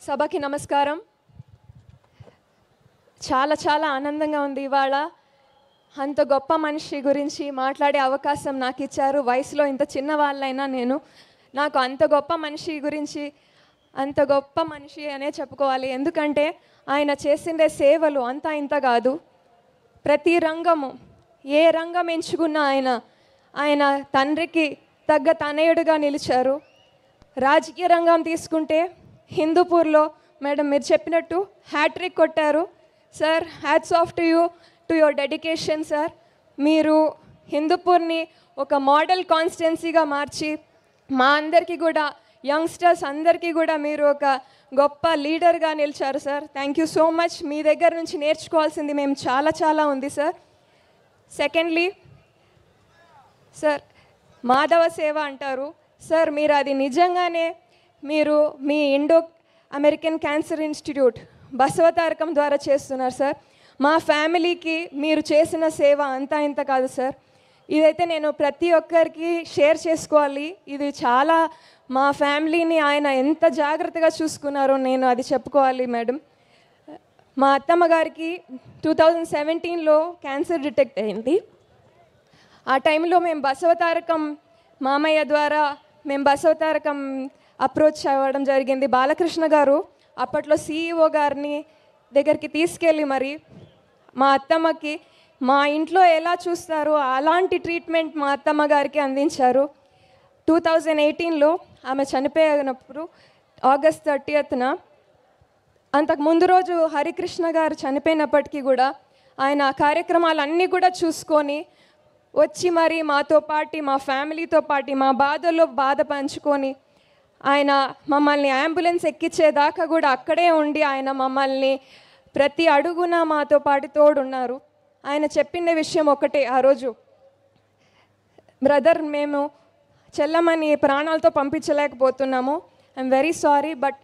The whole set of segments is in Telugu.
సభకి నమస్కారం. చాలా చాలా ఆనందంగా ఉంది ఇవాళ. అంత గొప్ప మనిషి గురించి మాట్లాడే అవకాశం నాకు ఇచ్చారు. వయసులో ఇంత చిన్న వాళ్ళైనా నాకు అంత గొప్ప మనిషి గురించి అంత గొప్ప మనిషి అనే చెప్పుకోవాలి. ఎందుకంటే ఆయన చేసిండే సేవలు అంతా ఇంత కాదు. ప్రతి రంగము, ఏ రంగం ఎంచుకున్నా ఆయన తండ్రికి తగ్గ తనయుడుగా నిలిచారు. రాజకీయ రంగం తీసుకుంటే హిందూపూర్లో మేడం మీరు చెప్పినట్టు హ్యాట్రిక్ కొట్టారు. Sir, hats off to you, to your dedication sir. మీరు హిందూపూర్ని ఒక మోడల్ కాన్స్టిట్యున్సీగా మార్చి మా అందరికీ కూడా, యంగ్స్టర్స్ అందరికీ కూడా మీరు ఒక గొప్ప లీడర్గా నిలిచారు sir. Thank you so much. మీ దగ్గర నుంచి నేర్చుకోవాల్సింది మేము చాలా ఉంది సార్. సెకండ్లీ సార్, మాధవ సేవ అంటారు సార్. మీరు అది నిజంగానే మీరు మీ Indo American cancer institute Basavatarakam ద్వారా చేస్తున్నారు సార్. మా ఫ్యామిలీకి మీరు చేసిన సేవ అంతా ఇంత కాదు సార్. ఇదైతే నేను ప్రతి ఒక్కరికి షేర్ చేసుకోవాలి. ఇది చాలా మా ఫ్యామిలీని ఆయన ఎంత జాగ్రత్తగా చూసుకున్నారో నేను అది చెప్పుకోవాలి మేడం. మా అత్తమ్మ గారికి 2017లో క్యాన్సర్ డిటెక్ట్ అయింది. ఆ టైంలో మేము బసవతారకం మామయ్య ద్వారా మేము బసవతారకం అప్రోచ్ అవ్వడం జరిగింది. బాలకృష్ణ గారు అప్పట్లో CEO గారిని దగ్గరికి తీసుకెళ్ళి మరి మా అత్తమ్మకి మా ఇంట్లో ఎలా చూస్తారో అలాంటి ట్రీట్మెంట్ మా అత్తమ్మ గారికి అందించారు. 2018లో ఆమె చనిపోయినప్పుడు ఆగస్ట్ 30న, అంతకు ముందు రోజు హరికృష్ణ గారు చనిపోయినప్పటికీ కూడా ఆయన కార్యక్రమాలన్నీ కూడా చూసుకొని వచ్చి మరి మాతో పాటు, మా ఫ్యామిలీతో పాటు మా బాధల్లో బాధ పంచుకొని ఆయన మమ్మల్ని అంబులెన్స్ ఎక్కించేదాకా కూడా అక్కడే ఉండి ఆయన మమ్మల్ని ప్రతి అడుగున మాతో పాటు తోడున్నారు. ఆయన చెప్పిన విషయం ఒకటే ఆ రోజు, బ్రదర్ మేము చెల్లమ్మని ప్రాణాలతో పంపించలేకపోతున్నాము, I'm very sorry, but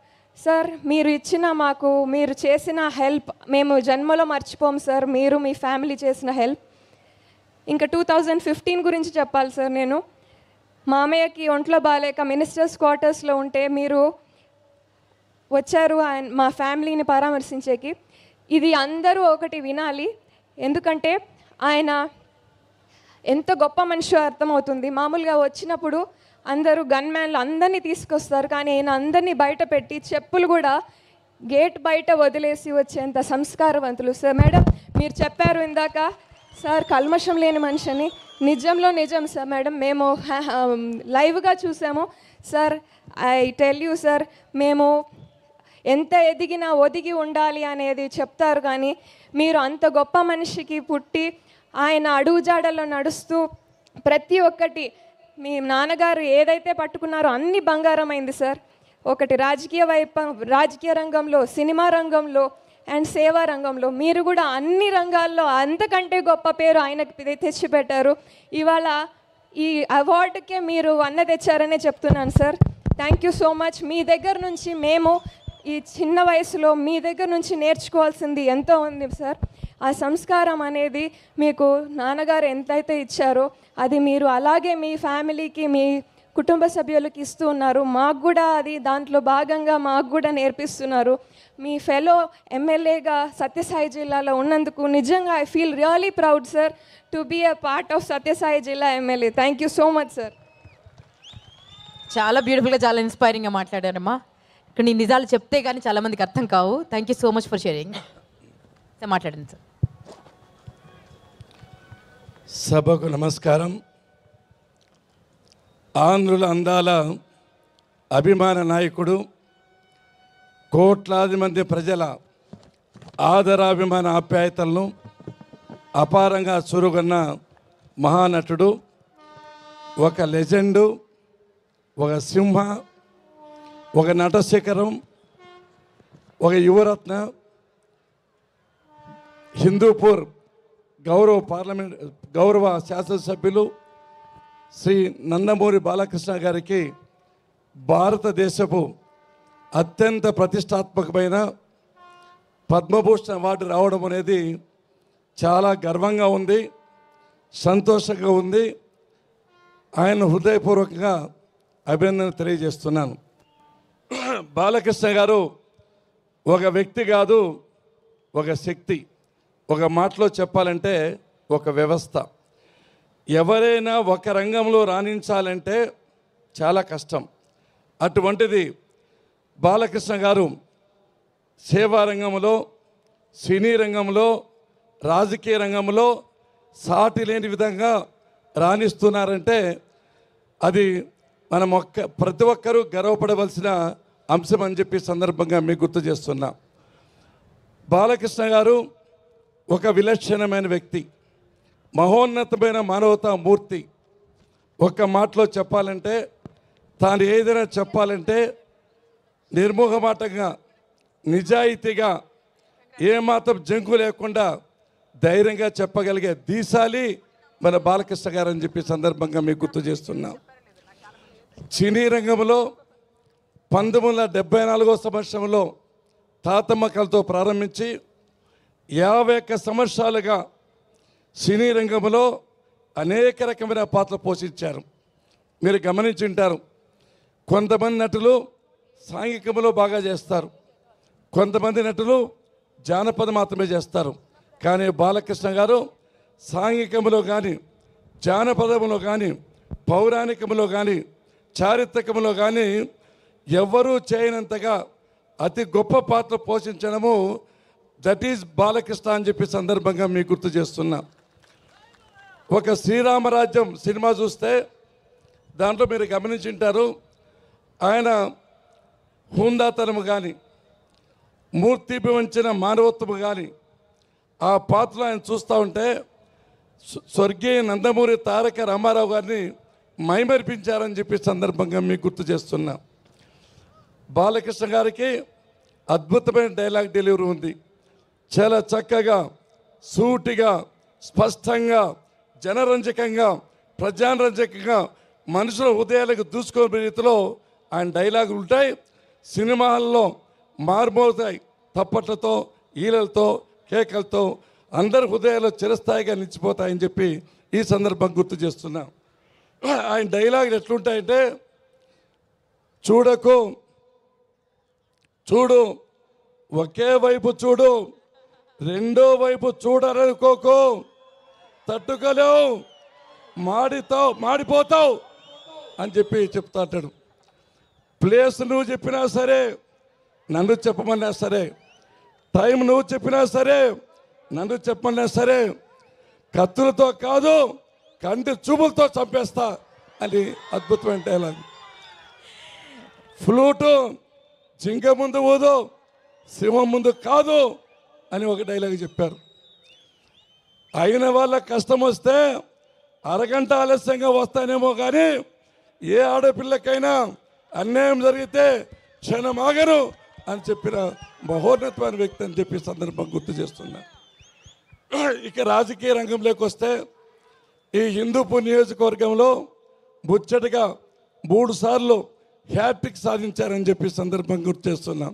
sir మీరు చేసిన హెల్ప్ మేము జన్మలో మర్చిపోము సార్. మీరు మీ ఫ్యామిలీ చేసిన హెల్ప్. ఇంకా 2015 గురించి చెప్పాలి సార్. నేను మామయ్యకి ఒంట్లో బాగాలేక మినిస్టర్స్ క్వార్టర్స్లో ఉంటే మీరు వచ్చారు మా ఫ్యామిలీని పరామర్శించేకి. ఇది అందరూ ఒకటి వినాలి, ఎందుకంటే ఆయన ఎంత గొప్ప మనిషి అర్థమవుతుంది. మామూలుగా వచ్చినప్పుడు అందరూ గన్మ్యాన్లు అందరినీ తీసుకొస్తారు, కానీ ఆయన అందరినీ బయట పెట్టి చెప్పులు కూడా గేట్ బయట వదిలేసి వచ్చేంత సంస్కారవంతులు సార్. మేడం మీరు చెప్పారు ఇందాక సార్ కల్మషం లేని మనిషి అని. నిజంలో నిజం సార్. మేడం మేము లైవ్గా చూసాము sir. I tell you sir, మేము ఎంత ఎదిగినా ఒదిగి ఉండాలి అనేది చెప్తారు, కానీ మీరు అంత గొప్ప మనిషికి పుట్టి ఆయన అడుగుజాడల్లో నడుస్తూ ప్రతి ఒక్కటి మీ నాన్నగారు ఏదైతే పట్టుకున్నారో అన్ని బంగారమైంది సార్. ఒకటి రాజకీయ రంగంలో, సినిమా రంగంలో అండ్ సేవా రంగంలో మీరు కూడా అన్ని రంగాల్లో అంతకంటే గొప్ప పేరు ఆయనకు తెచ్చిపెట్టారు. ఇవాళ ఈ అవార్డుకే మీరు తెచ్చారనే చెప్తున్నాను sir. Thank you so much. మీ దగ్గర నుంచి మేము ఈ చిన్న వయసులో మీ దగ్గర నుంచి నేర్చుకోవాల్సింది ఎంతో ఉంది సార్. ఆ సంస్కారం అనేది మీకు నాన్నగారు ఎంతైతే ఇచ్చారో అది మీరు అలాగే మీ ఫ్యామిలీకి, మీ కుటుంబ సభ్యులకి ఇస్తూ ఉన్నారు. మాకు కూడా అది దాంట్లో భాగంగా మాకు కూడా నేర్పిస్తున్నారు. మీ ఫెలో ఎమ్మెల్యేగా సత్యసాయి జిల్లాలో ఉన్నందుకు నిజంగా I feel really proud sir to be a part of Sathya Sai జిల్లా MLA. Thank you so much sir. చాలా బ్యూటిఫుల్గా, చాలా ఇన్స్పైరింగ్గా మాట్లాడారమ్మా. ఇక్కడ నీ నిజాలు చెప్తే కానీ చాలామందికి అర్థం కావు. Thank you so much for sharing. మాట్లాడండి సార్. సభకు నమస్కారం. ఆంధ్రుల అందాల అభిమాన నాయకుడు, కోట్లాది మంది ప్రజల ఆదరాభిమాన ఆప్యాయతలను అపారంగా చురుగొన్న మహానటుడు, ఒక లెజెండు, ఒక సింహ, ఒక నటశిఖరం, ఒక యువరత్న, హిందూపూర్ గౌరవ శాసనసభ్యులు శ్రీ నందమూరి బాలకృష్ణ గారికి భారతదేశపు అత్యంత ప్రతిష్టాత్మకమైన పద్మభూషణ్ అవార్డు రావడం అనేది చాలా గర్వంగా ఉంది, సంతోషంగా ఉంది. ఆయన హృదయపూర్వకంగా అభినందన తెలియజేస్తున్నాను. బాలకృష్ణ గారు ఒక వ్యక్తి కాదు, ఒక శక్తి. ఒక మాటలో చెప్పాలంటే ఒక వ్యవస్థ. ఎవరైనా ఒక రంగంలో రాణించాలంటే చాలా కష్టం. అటువంటిది బాలకృష్ణ గారు సేవా రంగంలో, సినీ రంగంలో, రాజకీయ రంగంలో సాటి లేని విధంగా రాణిస్తున్నారంటే అది మనం ప్రతి ఒక్కరూ గర్వపడవలసిన అంశం అని చెప్పి సందర్భంగా మీకు గుర్తు చేస్తున్నా. బాలకృష్ణ గారు ఒక విలక్షణమైన వ్యక్తి, మహోన్నతమైన మానవతా మూర్తి. ఒక్క మాటలో చెప్పాలంటే, తాను ఏదైనా చెప్పాలంటే నిర్మోహమాటంగా, నిజాయితీగా, ఏమాత్రం జంకు లేకుండా ధైర్యంగా చెప్పగలిగే దీశాలి మన బాలకృష్ణ గారు అని చెప్పి సందర్భంగా మీకు గుర్తు చేస్తున్నాం. సినీ రంగంలో 1974 సంవత్సరంలో తాతమ్మకలతో ప్రారంభించి 51 సంవత్సరాలుగా సినీ రంగంలో అనేక రకమైన పాత్రలు పోషించారు. మీరు గమనించి ఉంటారు, కొంతమంది నటులు సాంఘికంలో బాగా చేస్తారు, కొంతమంది నటులు జానపదం మాత్రమే చేస్తారు. కానీ బాలకృష్ణ గారు సాంఘికంలో కానీ, జానపదంలో కానీ, పౌరాణికంలో కానీ, చారిత్రకంలో కానీ ఎవ్వరూ చేయనంతగా అతి గొప్ప పాత్ర పోషించడము దట్ ఈజ్ బాలకృష్ణ అని చెప్పి సందర్భంగా మీకు గుర్తు చేస్తున్నా. ఒక శ్రీరామరాజ్యం సినిమా చూస్తే దాంట్లో మీరు గమనించుంటారు, ఆయన హుందాతనము కానీ, మూర్తి వంచిన మానవత్వము కానీ ఆ పాత్రలో ఆయన చూస్తూ ఉంటే స్వర్గీయ నందమూరి తారక రామారావు గారిని మైమరిపించారని చెప్పి సందర్భంగా మీకు గుర్తు చేస్తున్నా. బాలకృష్ణ గారికి అద్భుతమైన డైలాగ్ డెలివరీ ఉంది. చాలా చక్కగా, సూటిగా, స్పష్టంగా, జనరంజకంగా, ప్రజారంజకంగా మనుషుల హృదయాలకు దూసుకునే రీతిలో ఆయన డైలాగులు ఉంటాయి. సినిమాల్లో మారుమోతాయి, తప్పట్లతో, ఈలలతో, కేకలతో అందరి హృదయాల్లో చిరస్థాయిగా నిలిచిపోతాయని చెప్పి ఈ సందర్భం గుర్తు చేస్తున్నా. ఆయన డైలాగులు ఎట్లుంటాయంటే, చూడకు, చూడు, ఒకే వైపు చూడు, రెండో వైపు చూడరనుకోకు, తట్టుకోలేవు, మాడిపోతావు అని చెప్పి చెప్తా అంటాడు. ప్లేస్ నువ్వు చెప్పినా సరే, నన్ను చెప్పమన్నా సరే, టైం నువ్వు చెప్పినా సరే, నన్ను చెప్పమన్నా సరే, కత్తులతో కాదు కంటి చూపులతో చంపేస్తా అని అద్భుతమైన డైలాగ్. ఫ్లూటు జింక ముందు ఊదు, సింహం ముందు కాదు అని ఒక డైలాగ్ చెప్పారు. అయిన వాళ్ళ కష్టం వస్తే అరగంట ఆలస్యంగా వస్తానేమో కానీ ఏ ఆడపిల్లకైనా అన్యాయం జరిగితే క్షణమాగను అని చెప్పిన మహోన్నతమైన వ్యక్తి అని చెప్పి సందర్భం గుర్తు చేస్తున్నా. ఇక రాజకీయ రంగంలోకి వస్తే ఈ హిందూపూర్ నియోజకవర్గంలో ముచ్చటగా 3 సార్లు హ్యాట్రిక్ సాధించారని చెప్పి సందర్భం గుర్తు చేస్తున్నాం.